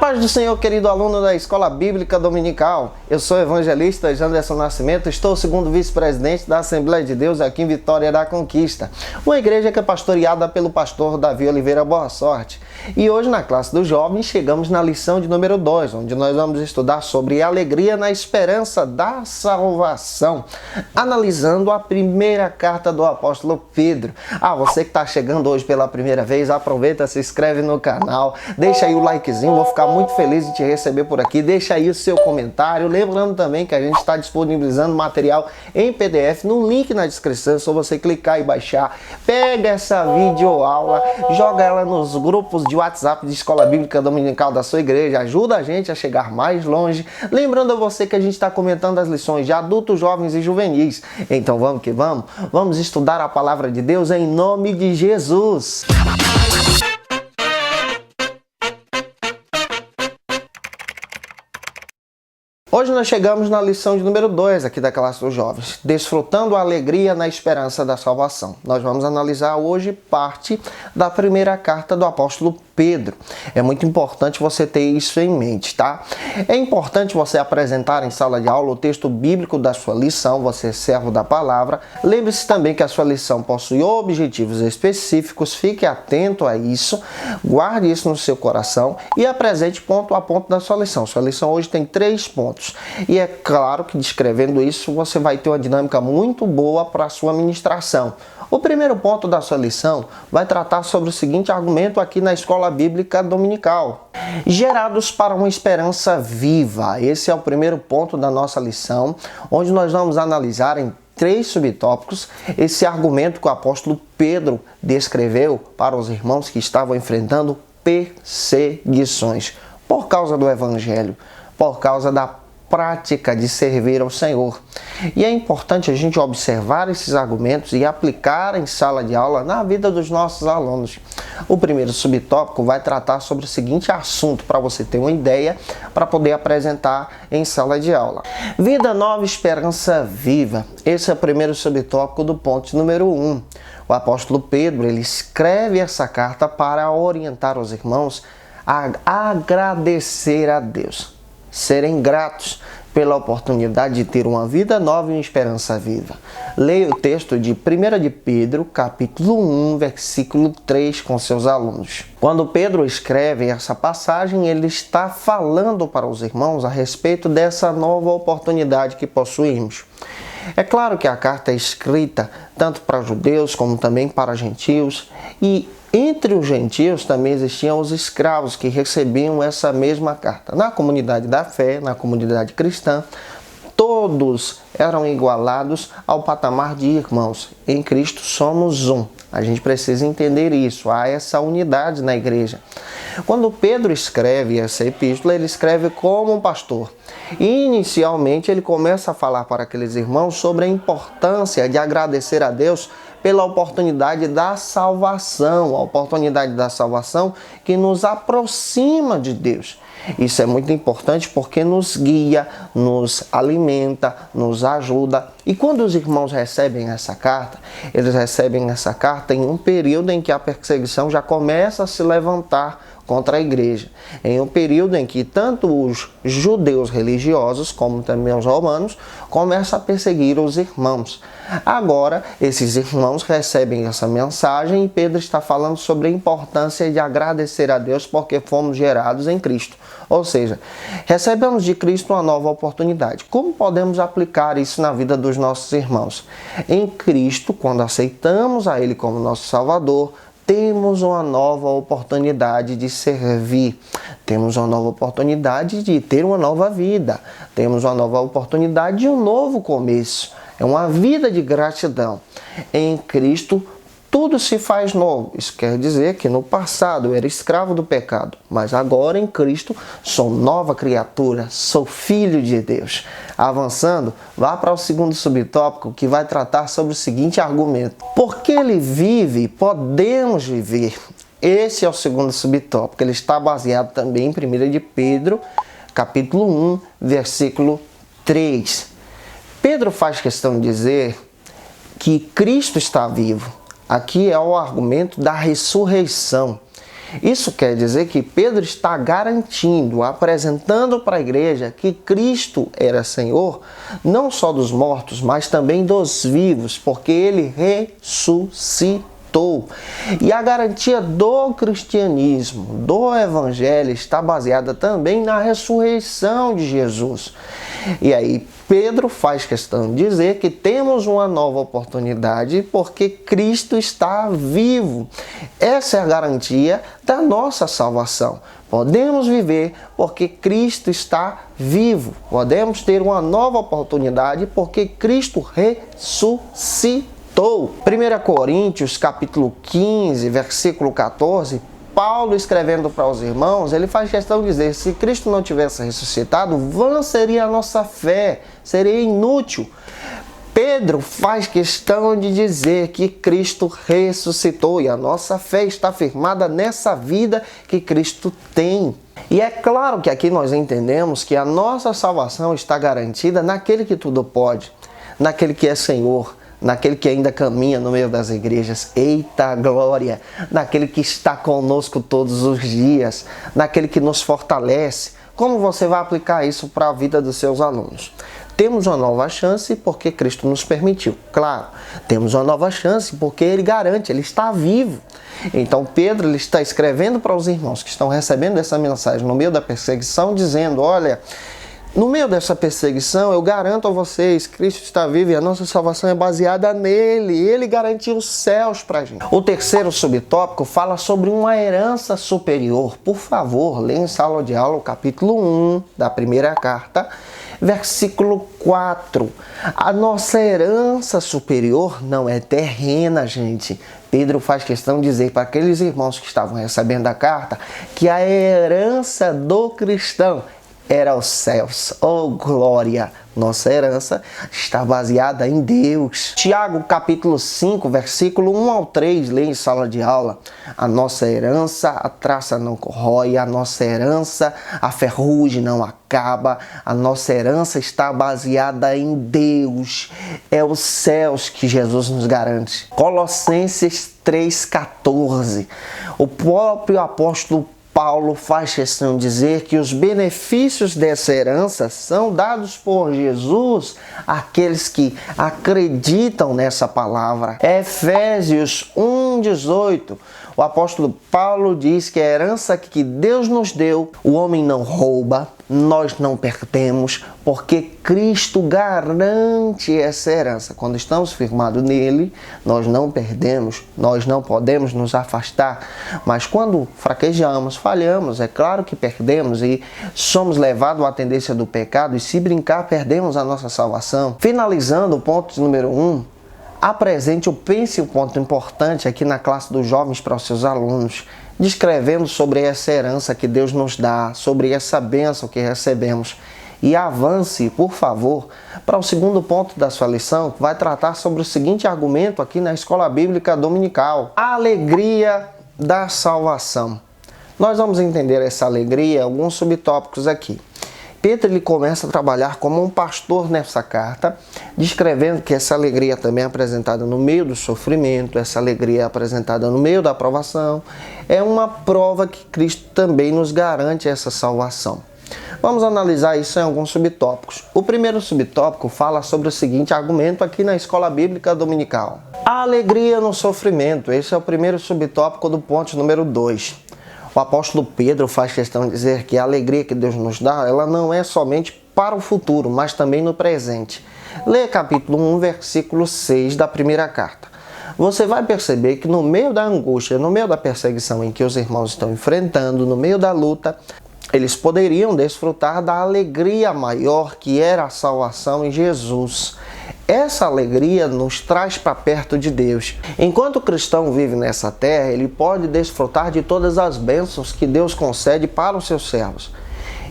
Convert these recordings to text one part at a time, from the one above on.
paz do Senhor, querido aluno da Escola Bíblica Dominical. Eu sou o evangelista Janderson Nascimento, estou segundo vice-presidente da Assembleia de Deus aqui em Vitória da Conquista, uma igreja que é pastoreada pelo pastor Davi Oliveira Boa Sorte. E hoje na classe dos jovens chegamos na lição de número 2, onde nós vamos estudar sobre alegria na esperança da salvação, analisando a primeira carta do apóstolo Pedro. Você que está chegando hoje pela primeira vez, aproveita, se inscreve no canal, deixa aí o likezinho, vou ficar muito feliz de te receber por aqui, deixa aí o seu comentário, lembrando também que a gente está disponibilizando material em PDF no link na descrição, é só você clicar e baixar. Pega essa videoaula, joga ela nos grupos de WhatsApp de Escola Bíblica Dominical da sua igreja, ajuda a gente a chegar mais longe. Lembrando a você que a gente está comentando as lições de adultos, jovens e juvenis. Então vamos que vamos, vamos estudar a palavra de Deus em nome de Jesus. Hoje nós chegamos na lição de número 2 aqui da classe dos jovens, desfrutando a alegria na esperança da salvação. Nós vamos analisar hoje parte da primeira carta do apóstolo Pedro. É muito importante você ter isso em mente, tá? É importante você apresentar em sala de aula o texto bíblico da sua lição, você é servo da palavra. Lembre-se também que a sua lição possui objetivos específicos, fique atento a isso, guarde isso no seu coração e apresente ponto a ponto da sua lição. Sua lição hoje tem 3 pontos. E é claro que descrevendo isso, você vai ter uma dinâmica muito boa para a sua ministração. O primeiro ponto da sua lição vai tratar sobre o seguinte argumento aqui na Escola Bíblica Dominical. Gerados para uma esperança viva. Esse é o primeiro ponto da nossa lição, onde nós vamos analisar em 3 subtópicos esse argumento que o apóstolo Pedro descreveu para os irmãos que estavam enfrentando perseguições por causa do Evangelho, por causa da prática de servir ao Senhor. E é importante a gente observar esses argumentos e aplicar em sala de aula na vida dos nossos alunos. O primeiro subtópico vai tratar sobre o seguinte assunto, para você ter uma ideia, para poder apresentar em sala de aula. Vida nova, esperança viva. Esse é o primeiro subtópico do ponto número 1. O apóstolo Pedro, ele escreve essa carta para orientar os irmãos a agradecer a Deus, serem gratos pela oportunidade de ter uma vida nova e uma esperança viva. Leia o texto de 1 de Pedro, capítulo 1, versículo 3 com seus alunos. Quando Pedro escreve essa passagem, ele está falando para os irmãos a respeito dessa nova oportunidade que possuímos. É claro que a carta é escrita tanto para judeus como também para gentios, e entre os gentios também existiam os escravos que recebiam essa mesma carta. Na comunidade da fé, na comunidade cristã, todos eram igualados ao patamar de irmãos. Em Cristo somos um. A gente precisa entender isso. Há essa unidade na igreja. Quando Pedro escreve essa epístola, ele escreve como um pastor. E inicialmente ele começa a falar para aqueles irmãos sobre a importância de agradecer a Deus pela oportunidade da salvação, a oportunidade da salvação que nos aproxima de Deus. Isso é muito importante porque nos guia, nos alimenta, nos ajuda. E quando os irmãos recebem essa carta, eles recebem essa carta em um período em que a perseguição já começa a se levantar contra a igreja. Em um período em que tanto os judeus religiosos como também os romanos começam a perseguir os irmãos. Agora, esses irmãos recebem essa mensagem e Pedro está falando sobre a importância de agradecer a Deus porque fomos gerados em Cristo. Ou seja, recebemos de Cristo uma nova oportunidade. Como podemos aplicar isso na vida dos nossos irmãos? Em Cristo, quando aceitamos a Ele como nosso Salvador, temos uma nova oportunidade de servir, temos uma nova oportunidade de ter uma nova vida, temos uma nova oportunidade de um novo começo, é uma vida de gratidão. Em Cristo, tudo se faz novo. Isso quer dizer que no passado eu era escravo do pecado, mas agora em Cristo sou nova criatura, sou filho de Deus. Avançando, vá para o segundo subtópico que vai tratar sobre o seguinte argumento. Porque ele vive, podemos viver. Esse é o segundo subtópico. Ele está baseado também em 1 de Pedro, capítulo 1, versículo 3. Pedro faz questão de dizer que Cristo está vivo. Aqui é o argumento da ressurreição. Isso quer dizer que Pedro está garantindo, apresentando para a igreja que Cristo era Senhor, não só dos mortos, mas também dos vivos, porque ele ressuscitou. E a garantia do cristianismo, do evangelho, está baseada também na ressurreição de Jesus. E aí Pedro faz questão de dizer que temos uma nova oportunidade porque Cristo está vivo. Essa é a garantia da nossa salvação. Podemos viver porque Cristo está vivo. Podemos ter uma nova oportunidade porque Cristo ressuscitou. 1 Coríntios, capítulo 15, versículo 14, Paulo escrevendo para os irmãos, ele faz questão de dizer, se Cristo não tivesse ressuscitado, vã seria a nossa fé, seria inútil. Pedro faz questão de dizer que Cristo ressuscitou e a nossa fé está firmada nessa vida que Cristo tem. E é claro que aqui nós entendemos que a nossa salvação está garantida naquele que tudo pode, naquele que é Senhor, naquele que ainda caminha no meio das igrejas, eita glória, naquele que está conosco todos os dias, naquele que nos fortalece. Como você vai aplicar isso para a vida dos seus alunos? Temos uma nova chance porque Cristo nos permitiu, claro. Temos uma nova chance porque Ele garante, Ele está vivo. Então Pedro ele está escrevendo para os irmãos que estão recebendo essa mensagem no meio da perseguição, dizendo, olha, no meio dessa perseguição, eu garanto a vocês, Cristo está vivo e a nossa salvação é baseada nele. Ele garantiu os céus para a gente. O terceiro subtópico fala sobre uma herança superior. Por favor, leia em sala de aula o capítulo 1 da primeira carta, versículo 4. A nossa herança superior não é terrena, gente. Pedro faz questão de dizer para aqueles irmãos que estavam recebendo a carta que a herança do cristão era os céus. Oh, glória! Nossa herança está baseada em Deus. Tiago, capítulo 5, versículo 1 ao 3, lê em sala de aula. A nossa herança, a traça não corrói, a nossa herança, a ferrugem não acaba. A nossa herança está baseada em Deus. É os céus que Jesus nos garante. Colossenses 3,14. O próprio apóstolo Paulo faz questão de dizer que os benefícios dessa herança são dados por Jesus àqueles que acreditam nessa palavra. Efésios 1,18. O apóstolo Paulo diz que a herança que Deus nos deu, o homem não rouba, nós não perdemos, porque Cristo garante essa herança. Quando estamos firmados nele, nós não perdemos, nós não podemos nos afastar. Mas quando fraquejamos, falhamos, é claro que perdemos e somos levados à tendência do pecado e se brincar, perdemos a nossa salvação. Finalizando o ponto número 1, apresente ou pense um ponto importante aqui na classe dos jovens para os seus alunos, descrevendo sobre essa herança que Deus nos dá, sobre essa bênção que recebemos. E avance, por favor, para o segundo ponto da sua lição, que vai tratar sobre o seguinte argumento aqui na Escola Bíblica Dominical: a alegria da salvação. Nós vamos entender essa alegria, alguns subtópicos aqui. Pedro ele começa a trabalhar como um pastor nessa carta, descrevendo que essa alegria também é apresentada no meio do sofrimento, essa alegria é apresentada no meio da aprovação, é uma prova que Cristo também nos garante essa salvação. Vamos analisar isso em alguns subtópicos. O primeiro subtópico fala sobre o seguinte argumento aqui na Escola Bíblica Dominical: a alegria no sofrimento. Esse é o primeiro subtópico do ponto número 2. O apóstolo Pedro faz questão de dizer que a alegria que Deus nos dá, ela não é somente para o futuro, mas também no presente. Lê capítulo 1, versículo 6 da primeira carta. Você vai perceber que no meio da angústia, no meio da perseguição em que os irmãos estão enfrentando, no meio da luta, eles poderiam desfrutar da alegria maior que era a salvação em Jesus. Essa alegria nos traz para perto de Deus. Enquanto o cristão vive nessa terra, ele pode desfrutar de todas as bênçãos que Deus concede para os seus servos.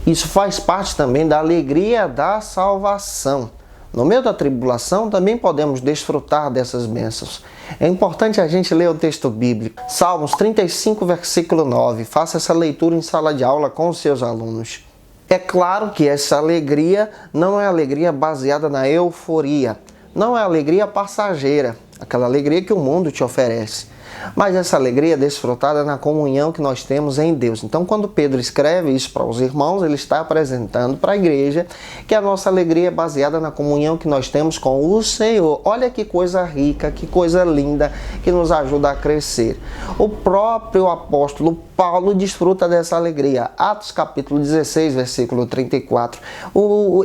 Isso faz parte também da alegria da salvação. No meio da tribulação, também podemos desfrutar dessas bênçãos. É importante a gente ler o texto bíblico. Salmos 35, versículo 9. Faça essa leitura em sala de aula com os seus alunos. É claro que essa alegria não é alegria baseada na euforia. Não é alegria passageira, aquela alegria que o mundo te oferece. mas essa alegria é desfrutada na comunhão que nós temos em Deus. Então, quando Pedro escreve isso para os irmãos, ele está apresentando para a igreja que a nossa alegria é baseada na comunhão que nós temos com o Senhor. Olha que coisa rica, que coisa linda, que nos ajuda a crescer. O próprio apóstolo Paulo desfruta dessa alegria. Atos capítulo 16, versículo 34.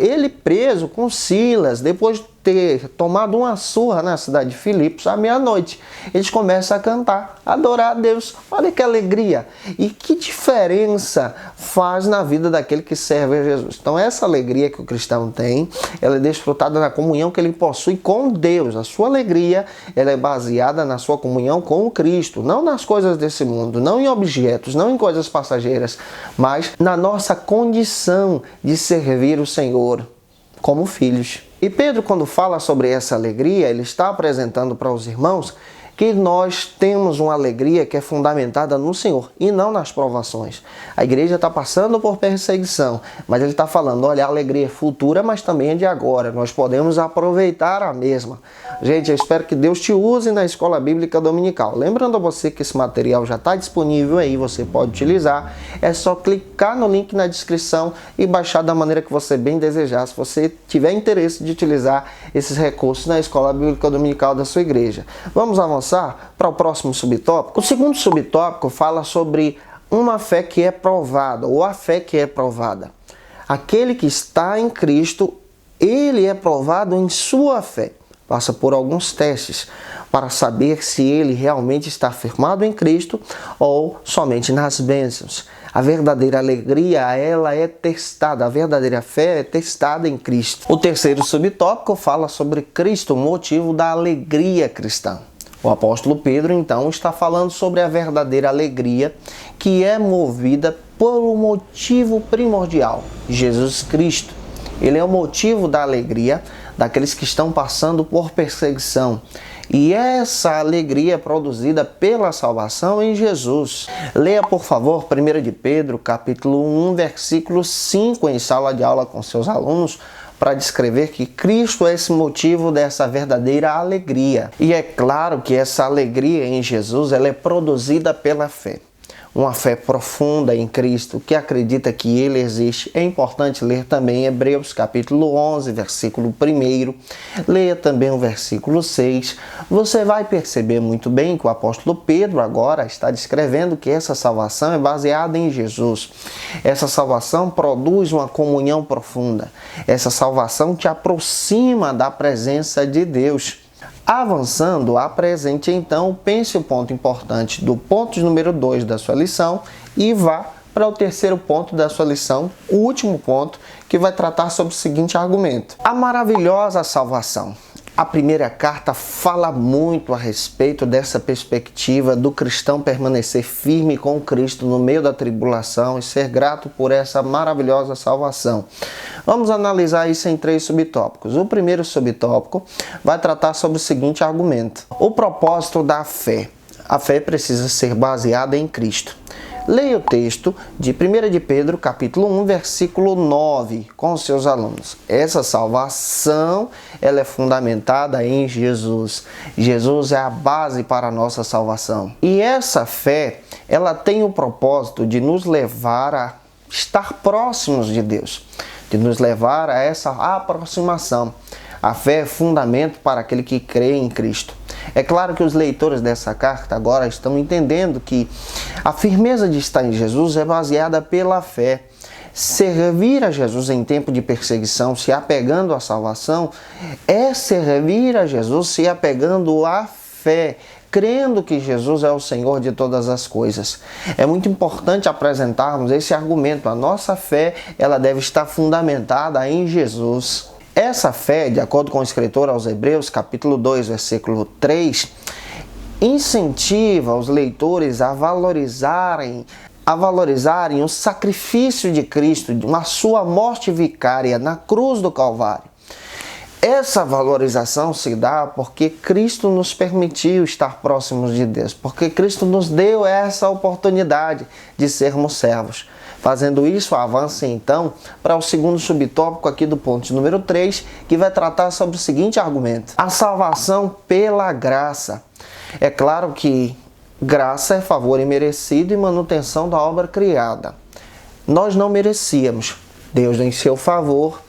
Ele preso com Silas, depois de ter tomado uma surra na cidade de Filipos à meia-noite, eles começam a cantar, a adorar a Deus. Olha que alegria! E que diferença faz na vida daquele que serve a Jesus. Então essa alegria que o cristão tem, ela é desfrutada na comunhão que ele possui com Deus. A sua alegria, ela é baseada na sua comunhão com o Cristo, não nas coisas desse mundo, não em objetos, não em coisas passageiras, mas na nossa condição de servir o Senhor como filhos. E Pedro, quando fala sobre essa alegria, ele está apresentando para os irmãos que nós temos uma alegria que é fundamentada no Senhor e não nas provações. A igreja está passando por perseguição, mas ele está falando, olha, a alegria é futura, mas também é de agora. Nós podemos aproveitar a mesma. Gente, eu espero que Deus te use na Escola Bíblica Dominical. Lembrando a você que esse material já está disponível aí, você pode utilizar. É só clicar no link na descrição e baixar da maneira que você bem desejar. Se você tiver interesse de utilizar esses recursos na Escola Bíblica Dominical da sua igreja. Vamos avançar para o próximo subtópico. O segundo subtópico fala sobre uma fé que é provada, ou a fé que é provada. Aquele que está em Cristo, ele é provado em sua fé. Passa por alguns testes para saber se ele realmente está firmado em Cristo ou somente nas bênçãos. A verdadeira alegria, ela é testada, a verdadeira fé é testada em Cristo. O terceiro subtópico fala sobre Cristo, o motivo da alegria cristã. O apóstolo Pedro, então, está falando sobre a verdadeira alegria que é movida por um motivo primordial, Jesus Cristo. Ele é o motivo da alegria daqueles que estão passando por perseguição. E essa alegria é produzida pela salvação em Jesus. Leia, por favor, 1 de Pedro, capítulo 1, versículo 5, em sala de aula com seus alunos, para descrever que Cristo é esse motivo dessa verdadeira alegria. E é claro que essa alegria em Jesus, ela é produzida pela fé. Uma fé profunda em Cristo, que acredita que Ele existe. É importante ler também Hebreus capítulo 11, versículo 1. Leia também o versículo 6. Você vai perceber muito bem que o apóstolo Pedro agora está descrevendo que essa salvação é baseada em Jesus. Essa salvação produz uma comunhão profunda. Essa salvação te aproxima da presença de Deus. Avançando, apresente então, pense o ponto importante do ponto número 2 da sua lição e vá para o terceiro ponto da sua lição, o último ponto, que vai tratar sobre o seguinte argumento. A maravilhosa salvação. A primeira carta fala muito a respeito dessa perspectiva do cristão permanecer firme com Cristo no meio da tribulação e ser grato por essa maravilhosa salvação. Vamos analisar isso em 3 subtópicos. O primeiro subtópico vai tratar sobre o seguinte argumento. O propósito da fé. A fé precisa ser baseada em Cristo. Leia o texto de 1 de Pedro, capítulo 1, versículo 9, com os seus alunos. Essa salvação, ela é fundamentada em Jesus. Jesus é a base para a nossa salvação. E essa fé, ela tem o propósito de nos levar a estar próximos de Deus, de nos levar a essa aproximação. A fé é fundamento para aquele que crê em Cristo. É claro que os leitores dessa carta agora estão entendendo que a firmeza de estar em Jesus é baseada pela fé. Servir a Jesus em tempo de perseguição, se apegando à salvação, é servir a Jesus se apegando à fé, crendo que Jesus é o Senhor de todas as coisas. É muito importante apresentarmos esse argumento. A nossa fé, ela deve estar fundamentada em Jesus. Essa fé, de acordo com o escritor aos Hebreus, capítulo 2, versículo 3, incentiva os leitores a valorizarem o sacrifício de Cristo, a sua morte vicária na cruz do Calvário. Essa valorização se dá porque Cristo nos permitiu estar próximos de Deus, porque Cristo nos deu essa oportunidade de sermos servos. Fazendo isso, avance então para o segundo subtópico aqui do ponto número 3, que vai tratar sobre o seguinte argumento. A salvação pela graça. É claro que Graça é favor imerecido e manutenção da obra criada. Nós não merecíamos. Deus, em seu favor,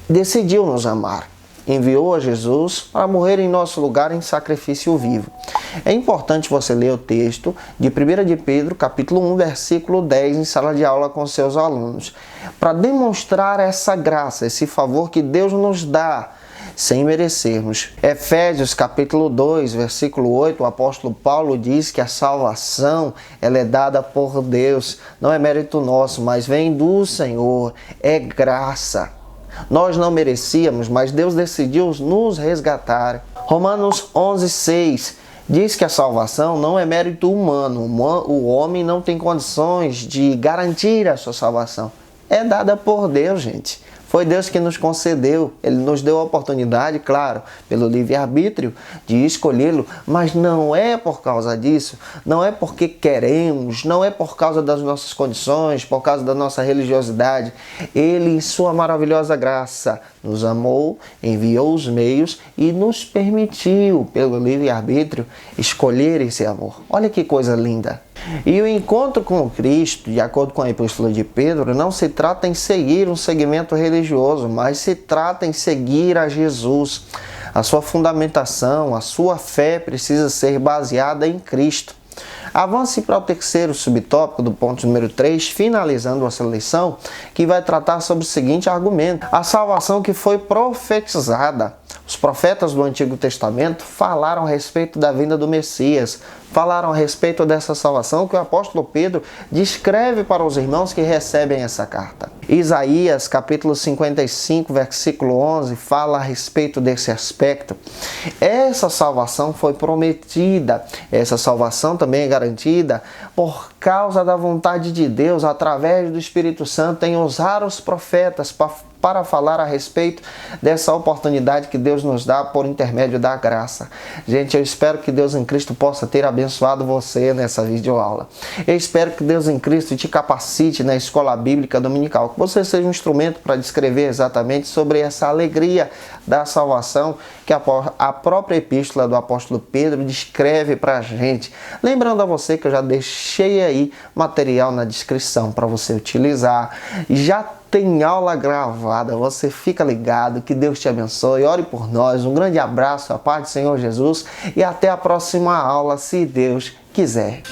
decidiu nos amar. Enviou a Jesus para morrer em nosso lugar em sacrifício vivo. É importante você ler o texto de 1 de Pedro, capítulo 1, versículo 10, em sala de aula com seus alunos, para demonstrar essa graça, esse favor que Deus nos dá, sem merecermos. Efésios capítulo 2, versículo 8, o apóstolo Paulo diz que a salvação ela é dada por Deus, não é mérito nosso, mas vem do Senhor, é graça. Nós não merecíamos, mas Deus decidiu nos resgatar. Romanos 11, 6 diz que a salvação não é mérito humano. O homem não tem condições de garantir a sua salvação. É dada por Deus, gente. Foi Deus que nos concedeu. Ele nos deu a oportunidade, claro, pelo livre-arbítrio, de escolhê-lo, mas não é por causa disso, não é porque queremos, não é por causa das nossas condições, por causa da nossa religiosidade. Ele, em sua maravilhosa graça, nos amou, enviou os meios e nos permitiu, pelo livre-arbítrio, escolher esse amor. Olha que coisa linda! E o encontro com Cristo, de acordo com a Epístola de Pedro, não se trata em seguir um segmento religioso, mas se trata em seguir a Jesus. A sua fundamentação, a sua fé precisa ser baseada em Cristo. Avance para o terceiro subtópico do ponto número 3, finalizando essa lição, que vai tratar sobre o seguinte argumento: a salvação que foi profetizada. Os profetas do Antigo Testamento falaram a respeito da vinda do Messias, falaram a respeito dessa salvação que o apóstolo Pedro descreve para os irmãos que recebem essa carta. Isaías, capítulo 55, versículo 11, fala a respeito desse aspecto. Essa salvação foi prometida, essa salvação também é garantida por causa da vontade de Deus, através do Espírito Santo, em usar os profetas para falar a respeito dessa oportunidade que Deus nos dá por intermédio da graça. Gente, eu espero que Deus em Cristo possa ter abençoado você nessa videoaula. Eu espero que Deus em Cristo te capacite na escola bíblica dominical, que você seja um instrumento para descrever exatamente sobre essa alegria da salvação que a própria epístola do apóstolo Pedro descreve para a gente. Lembrando a você que eu já deixei aí material na descrição para você utilizar. Já tem aula gravada, você fica ligado, que Deus te abençoe, ore por nós, um grande abraço, a paz do Senhor Jesus e até a próxima aula, se Deus quiser.